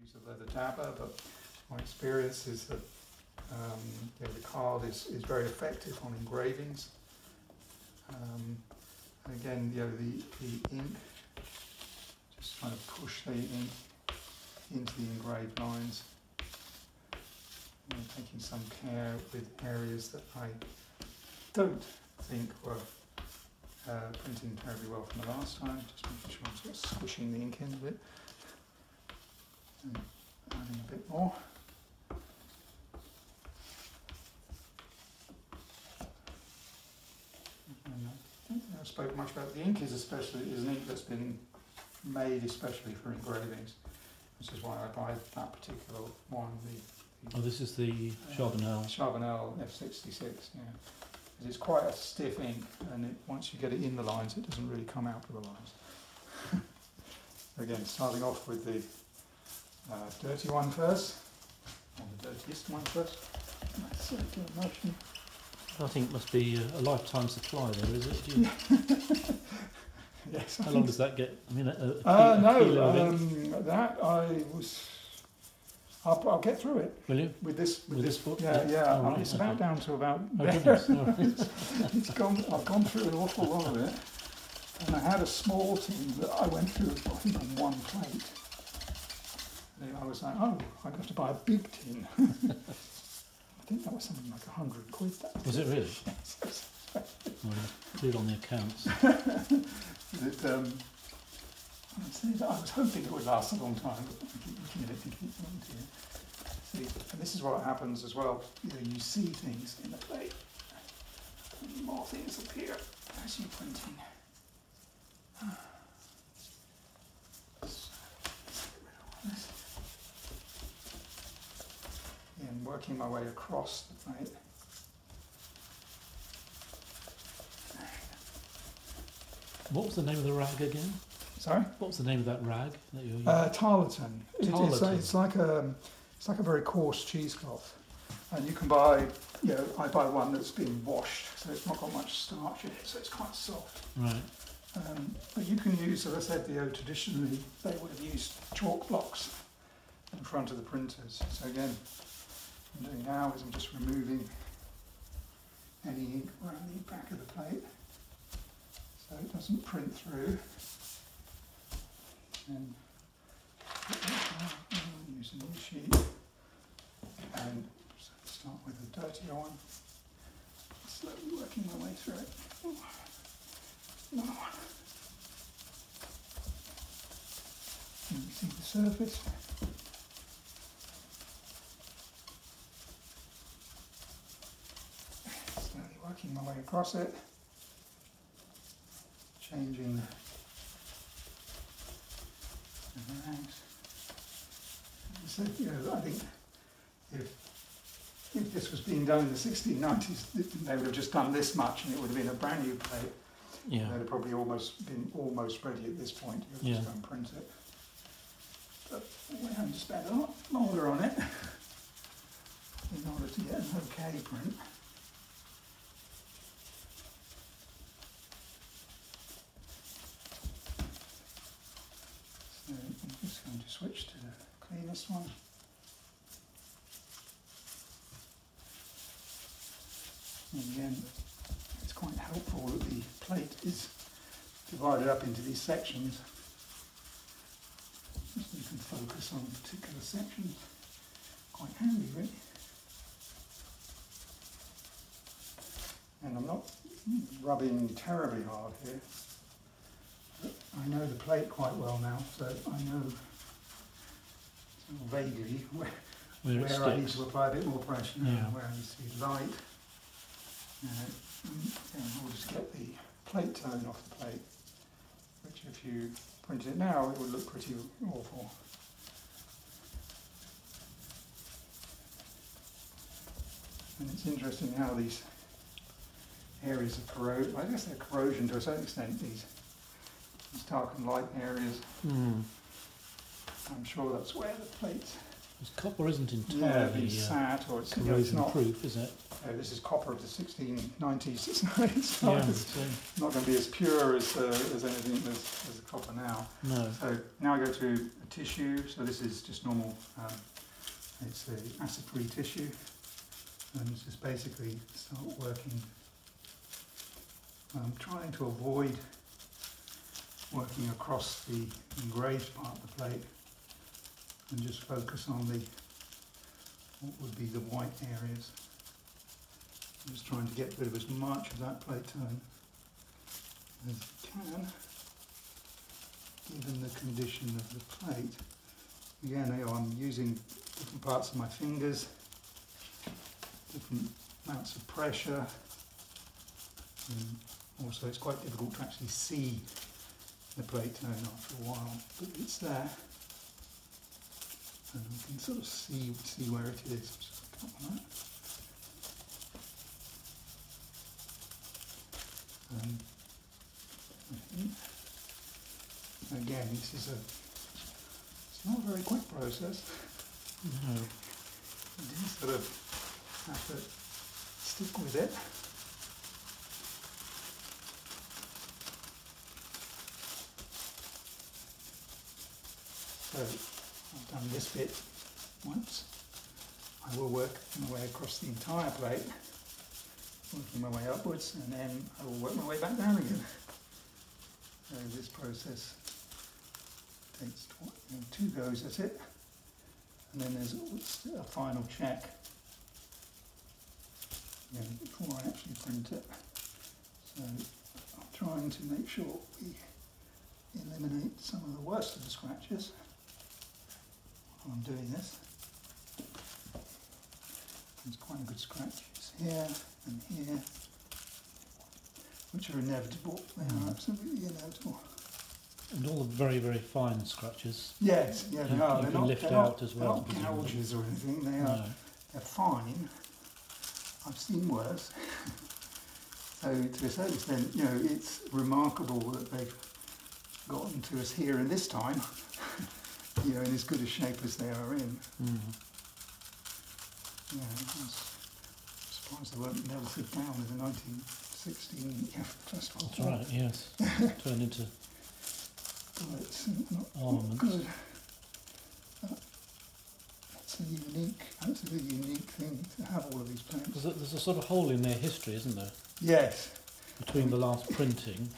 use a leather dabber, but my experience is that the card is very effective on engravings. And again, the ink, just trying to push the ink into the engraved lines. Taking some care with areas that I don't think were printing terribly well from the last time. Just making sure I'm sort of squishing the ink in a bit. And adding a bit more. And I don't think I've spoken much about the ink. Is an ink that's been made especially for engravings, which is why I buy that particular one. Oh, this is the Charbonnel. Charbonnel F66, yeah. It's quite a stiff ink, and once you get it in the lines, it doesn't really come out of the lines. Again, starting off with the dirty one first, or the dirtiest one first. Nice circular motion. I think it must be a lifetime supply there, is it? Do you... Yes. How long does that get? I mean, no, kilo of ink? that I'll get through it. Will you? With this book? Yeah. Oh, right, it's about down to about Oh, there. goodness. Oh, right. I've gone through an awful lot of it, and I had a small tin that I went through, I think, on one plate. And I was like, oh, I'd have to buy a big tin. I think that was something like £100. That Was it really? Yes. Well, put it on the accounts. I was hoping it would last a long time, but I keep looking at it and keep wanting to. See, and this is what happens as well. You see things in the plate, and more things appear as you're printing. And working my way across the plate. What was the name of the rag again? Sorry? What was the name of that rag that you're using? Tarlatan. It's like a very coarse cheesecloth, and you can buy. I buy one that's been washed, so it's not got much starch in it, so it's quite soft. Right. But you can use, as I said, traditionally they would have used chalk blocks in front of the printers. So again, what I'm doing now is I'm just removing any ink around the back of the plate, so it doesn't print through. And use a new sheet and start with a dirtier one. Slowly working my way through it. Another one. And you see the surface. Slowly working my way across it. Changing so, I think if this was being done in the 1690s, they would have just done this much, and it would have been a brand new plate. Yeah. They'd have probably been almost ready at this point. You would just go and print it. But we're having to spend a lot longer on it in order to get an okay print. So I'm just going to switch to the cleanest one. And again, it's quite helpful that the plate is divided up into these sections. So you can focus on particular sections. Quite handy, really. And I'm not rubbing terribly hard here. I know the plate quite well now, so I know vaguely where I need to apply a bit more pressure, where I need to be light. In order to get the plate tone off the plate, which if you printed it now, it would look pretty awful. And it's interesting how these areas of corrosion, I guess they're corrosion to a certain extent, these dark and light areas. I'm sure that's where the plate Because copper isn't Yeah, entirely been sat, or it's, corrosion not. proof, is it? This is copper of the 1690s. It's not, Yeah, it's so, not going to be as pure as anything as the copper now. no. So now I go to a tissue. So this is just normal. It's a acid-free tissue, and just basically start working. I'm trying to avoid working across the engraved part of the plate, and just focus on what would be the white areas. I'm just trying to get rid of as much of that plate tone as I can, given the condition of the plate. Again, I'm using different parts of my fingers, different amounts of pressure, and also it's quite difficult to actually see the plate tone after a while, but it's there, and we can sort of see where it is. Just cut on that. Again, it's not a very quick process. No. You do sort of have to stick with it. So I've done this bit once. I will work my way across the entire plate, working my way upwards, and then I will work my way back down again. So this process takes 2 goes at it, and then there's a final check before I actually print it. So I'm trying to make sure we eliminate some of the worst of the scratches while I'm doing this. There's quite a good scratches here and here, which are inevitable. They are absolutely inevitable. And all the very, very fine scratches. Yes, yeah, they are. You can lift out as well. They're not gouges or anything. They're fine. I've seen worse. So to a certain extent, it's remarkable that they've gotten to us here in this time, in as good a shape as they are in. Mm. Yeah, I was surprised they weren't melted down in the 1916 festival. That's right, yes. Turned into It's not ornaments. good. That's a absolutely unique thing to have all of these plants. There's a sort of hole in their history, isn't there? Yes. Between the last printing.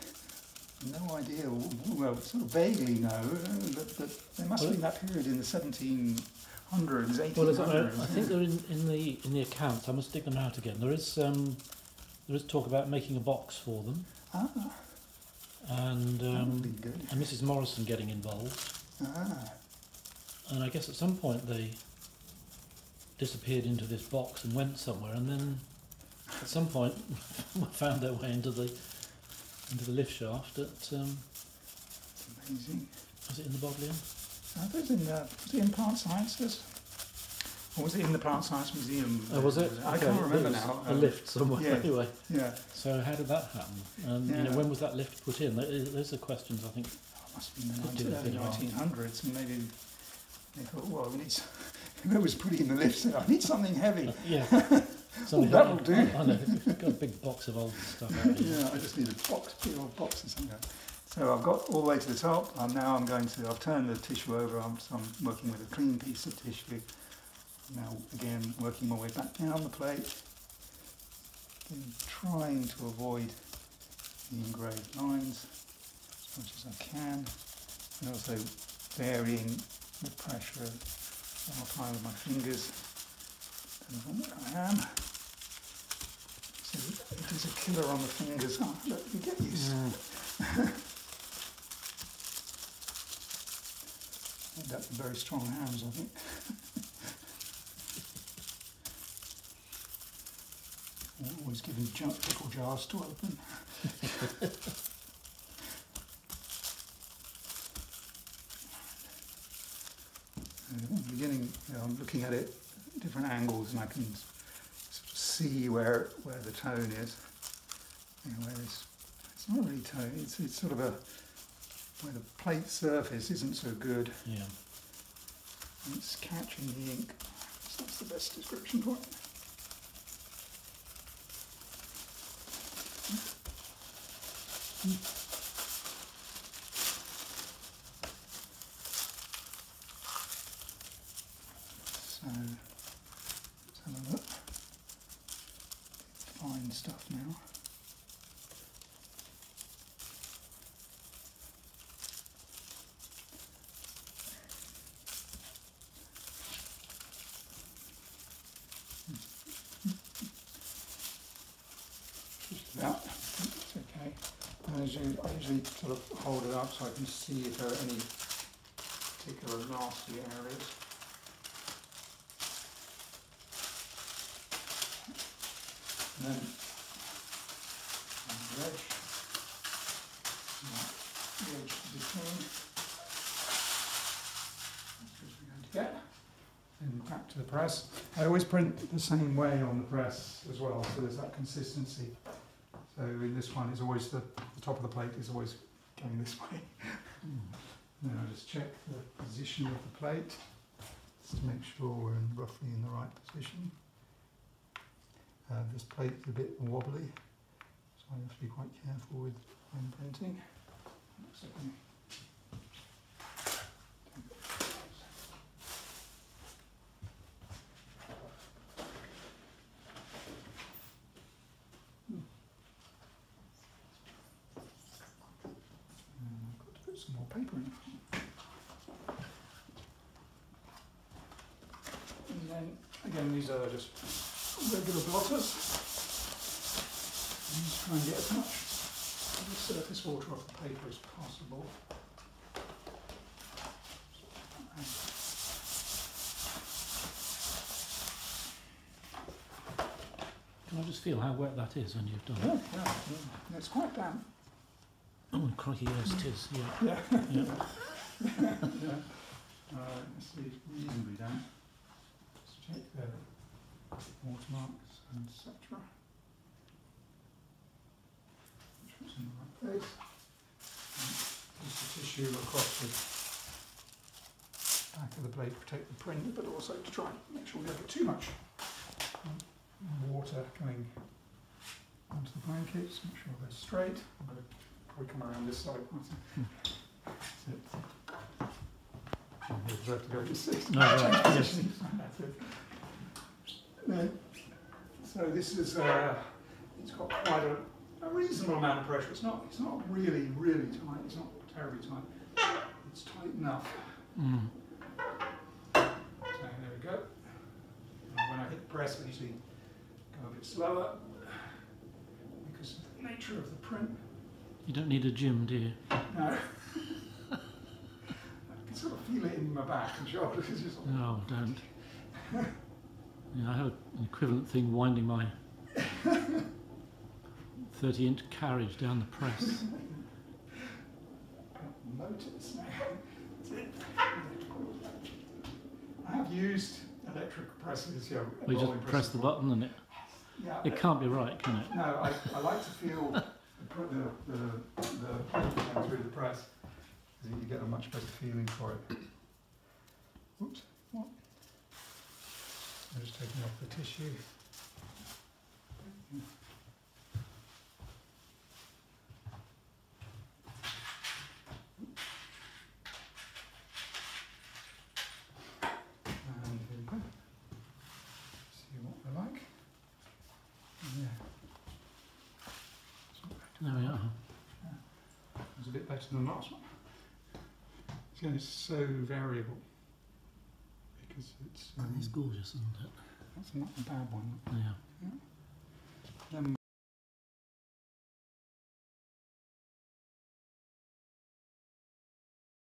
No idea. Well, sort of vaguely know, but there must have been that period in the 1700s, 1800s. Well, I think they're in the accounts. I must dig them out again. There is talk about making a box for them. Ah, And that would be good. and Mrs. Morrison getting involved. Ah, And I guess at some point they disappeared into this box and went somewhere, and then at some point found their way into the lift shaft at amazing. was it in the Bodleian? I thought was it in Plant Sciences? Or was it in the Plant Science Museum? Oh, was it? I Okay, can't remember there was now. A lift somewhere yeah. anyway. Yeah. So how did that happen? And Yeah. when was that lift put in? Those are questions I think. Must have been Could the do a bit of 1900s, and maybe they thought, well, we need. Whoever was putting in the lift said, I need something heavy. Yeah. That'll do. I know. We've got a big box of old stuff out here. Yeah, I just need a big old box or something. So I've got all the way to the top. Now I've turned the tissue over. So I'm working with a clean piece of tissue. Now again, working my way back down the plate. Again, trying to avoid the engraved lines as much as I can. And also varying the pressure while applying with my fingers. Depends on where I am. So it is a killer on the fingers. Oh, look, you get used. End up with very strong hands, I think. I'm always giving pickle jars to open. At the beginning, I'm looking at it at different angles, and I can sort of see where the tone is. Where it's not really tone. It's sort of where the plate surface isn't so good. Yeah. and it's catching the ink. So that's the best description for it. So let's have a look. Fine stuff now. Just about. It's okay. And I usually sort of hold it up so I can see if there are any particular nasty areas. And then on the edge, the edge to be clean. That's as we're going to get. Then back to the press. I always print the same way on the press as well, so there's that consistency. So in this one, it's always the top of the plate is always going this way. Then I just check the position of the plate, just to make sure we're roughly in the right position. This plate is a bit wobbly, so I have to be quite careful with when printing. Looks like I've got to put some more paper in. And then, again, these are just regular blotters. And just try and get as much of the surface water off the paper as possible. Can I just feel how wet that is when you've done Yeah, it? yeah. It's quite damp. Oh, crikey, yes it is, yeah. Yeah. Yeah. Yeah. It's reasonably damp. Just check the watermarks and etc. Make sure it's in the right place. And use the tissue across the back of the plate to protect the print, but also to try and make sure we don't get too much water going onto the blankets. Make sure they're straight. I'm going to probably come around this side. That's it. I have to go to 6. No, right, yes. That's it. So this is it's got quite a reasonable amount of pressure. It's not really tight. It's not terribly tight. It's tight enough. Mm. So there we go. And when I hit press, I usually go a bit slower because of the nature of the print. You don't need a gym, do you? No. I can sort of feel it in my back and shoulders. It's just No, don't. Yeah, I have an equivalent thing winding my 30-inch carriage down the press. Motors now. That's it. I have used electric presses. We just press the button and it can't be right, can it? No, I like to feel the print going through the press, because you get a much better feeling for it. Oops, what? I'm just taking off the tissue. And here we go. See what we like. Yeah. There we are. It was a bit better than the last one. So it's so variable because it's It's gorgeous, isn't it? that's not a bad one. Yeah. Then